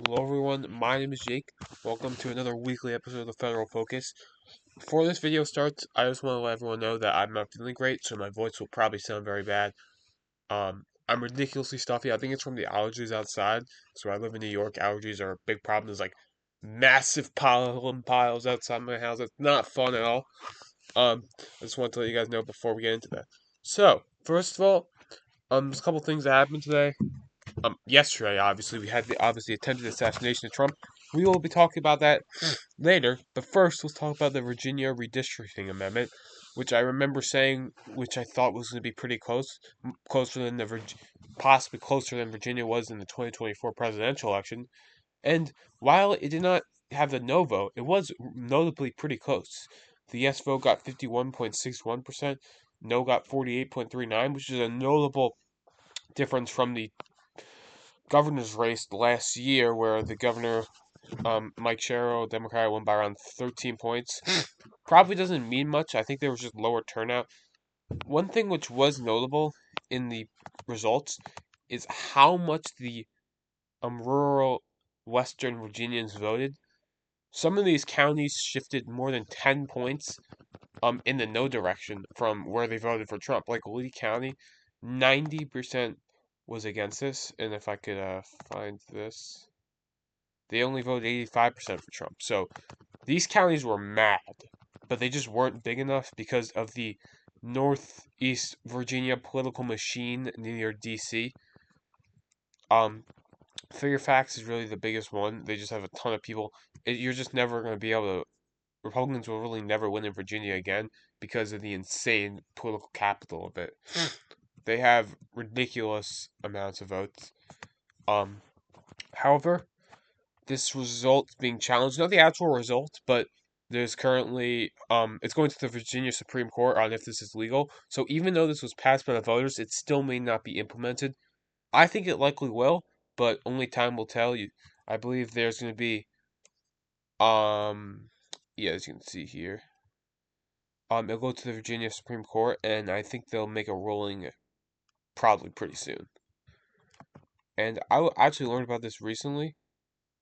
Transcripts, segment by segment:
Hello everyone, my name is Jake. Welcome to another weekly episode of the Federal Focus. Before this video starts, I just want to let everyone know that I'm not feeling great, so my voice will probably sound very bad. I'm ridiculously stuffy. I think it's from the allergies outside. So I live in New York. Allergies are a big problem. There's like massive pollen piles outside my house. It's not fun at all. I just want to let you guys know before we get into that. So, first of all, there's a couple things that happened today. Yesterday, obviously, we had the attempted assassination of Trump. We will be talking about that later, but first, let's talk about the Virginia redistricting amendment, which I remember saying, which I thought was going to be pretty close, closer than possibly closer than Virginia was in the 2024 presidential election. And while it did not have the no vote, it was notably pretty close. The yes vote got 51.61%, no got 48.39, which is a notable difference from the governor's race last year, where the governor, Mike Sherrill, Democrat, won by around 13 points. Probably doesn't mean much. I think there was just lower turnout. One thing which was notable in the results is how much the rural Western Virginians voted. Some of these counties shifted more than 10 points in the no direction from where they voted for Trump. Like Lee County, 90% was against this. And if I could find this, they only voted 85% for Trump. So these counties were mad, but they just weren't big enough because of the Northeast Virginia political machine near DC. Fairfax is really the biggest one. They just have a ton of people. You're just never going to be able to. Republicans will really never win in Virginia again because of the insane political capital of it. They have ridiculous amounts of votes. Um, However, this result being challenged, not the actual result, but there's currently it's going to the Virginia Supreme Court on if this is legal. So even though this was passed by the voters, it still may not be implemented. I think it likely will, but only time will tell you. I believe there's going to be um yeah, as you can see here. It'll go to the Virginia Supreme Court, and I think they'll make a ruling probably pretty soon. And actually learned about this recently.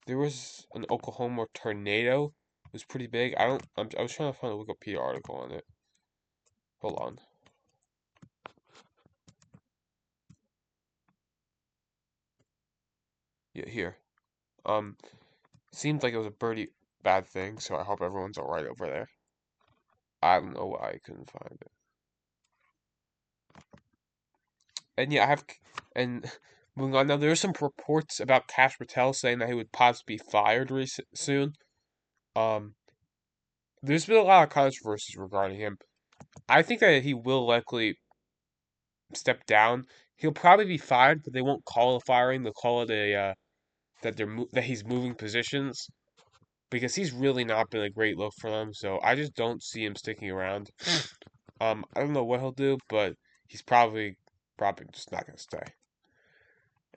There was an Oklahoma tornado. It was pretty big. I was trying to find a Wikipedia article on it. Hold on. Yeah, here. Um, Seemed like it was a pretty bad thing, so I hope everyone's alright over there. I don't know why I couldn't find it. And yeah, and moving on now, there are some reports about Kash Patel saying that he would possibly be fired soon. Um, there's been a lot of controversies regarding him. I think that he will likely step down. He'll probably be fired, but they won't call it firing. They'll call it a that he's moving positions because he's really not been a great look for them. So I just don't see him sticking around. I don't know what he'll do, but he's probably just not gonna stay.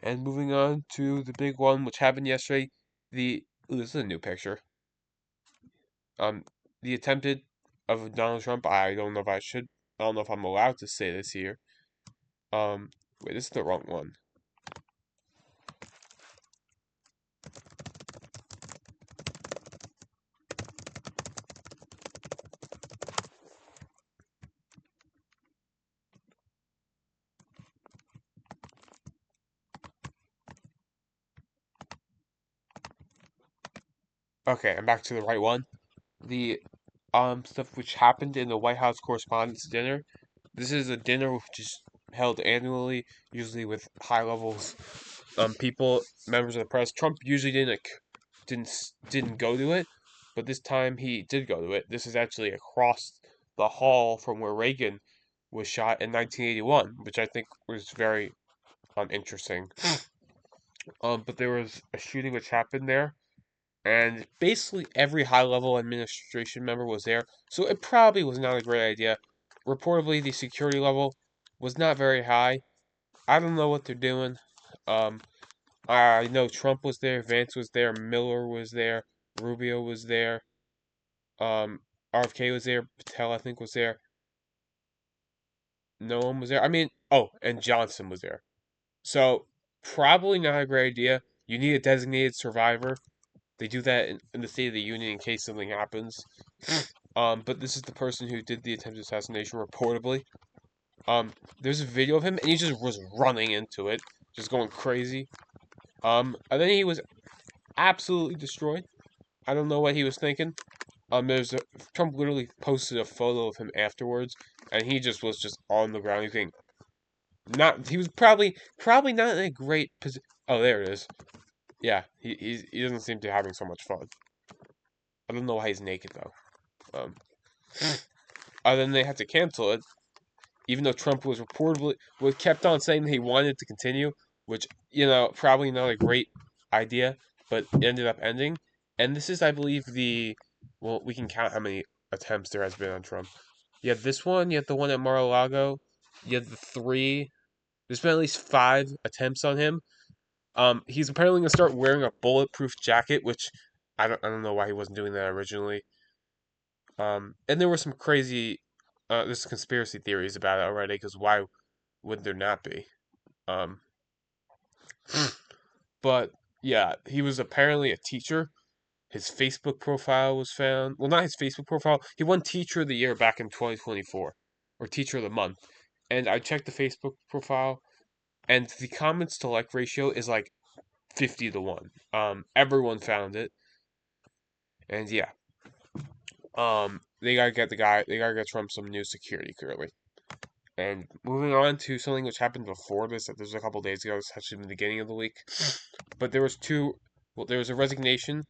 And moving on to the big one, which happened yesterday, this is a new picture. The attempted of Donald Trump. I don't know if I should. I don't know if I'm allowed to say this here. Wait, this is the wrong one. Okay, I'm back to the right one. The stuff which happened in the White House Correspondents' Dinner. This is a dinner which is held annually, usually with high levels people, members of the press. Trump usually didn't go to it, but this time he did go to it. This is actually across the hall from where Reagan was shot in 1981, which I think was very interesting. But there was a shooting which happened there, and basically every high level administration member was there, so it probably was not a great idea. Reportedly, the security level was not very high. I don't know what they're doing. Um, I know Trump was there, Vance was there, Miller was there, Rubio was there, RFK was there, Patel I think was there. No one was there. I mean, oh, and Johnson was there. So probably not a great idea. You need a designated survivor. They do that in the State of the Union in case something happens. But this is the person who did the attempted assassination reportedly. There's a video of him, and he just was running into it, just going crazy. And then he was absolutely destroyed. I don't know what he was thinking. Trump literally posted a photo of him afterwards, and he just was just on the ground. He was probably not in a great position. Oh, there it is. Yeah, he doesn't seem to be having so much fun. I don't know why he's naked though. Um, other than they had to cancel it, even though Trump was kept on saying that he wanted to continue, which probably not a great idea, but it ended up ending. And this is, I believe, we can count how many attempts there has been on Trump. You had this one, you had the one at Mar-a-Lago, you had the three. There's been at least 5 attempts on him. He's apparently gonna start wearing a bulletproof jacket, which I don't know why he wasn't doing that originally. And there were some crazy, there's conspiracy theories about it already. Because why would there not be? Um, but yeah, he was apparently a teacher. His Facebook profile was found. Well, not his Facebook profile. He won Teacher of the Year back in 2024, or Teacher of the Month. And I checked the Facebook profile, and the comments to like ratio is like 50-1. Everyone found it, and yeah. They gotta get the guy. They gotta get Trump some new security clearly. And moving on to something which happened before this, that was a couple days ago. It's actually in the beginning of the week, but there was two. Well, there was a resignation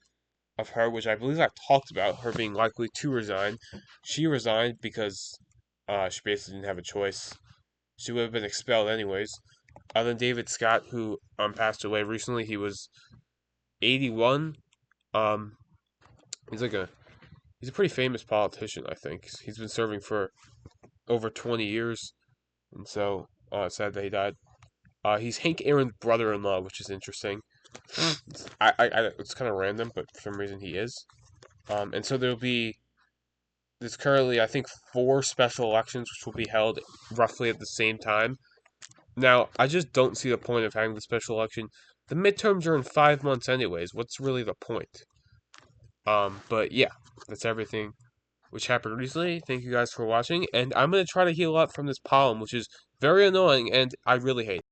of her, which I believe I've talked about, her being likely to resign. She resigned because she basically didn't have a choice. She would have been expelled anyways. Other than David Scott, who passed away recently, he was 81. Um, he's he's a pretty famous politician, I think. He's been serving for over 20 years, and so it's sad that he died. He's Hank Aaron's brother-in-law, which is interesting. It's kind of random, but for some reason he is. And so there's currently, I think, 4 special elections which will be held roughly at the same time. Now, I just don't see the point of having the special election. The midterms are in 5 months anyways. What's really the point? But yeah, that's everything which happened recently. Thank you guys for watching, and I'm going to try to heal up from this pollen, which is very annoying, and I really hate it.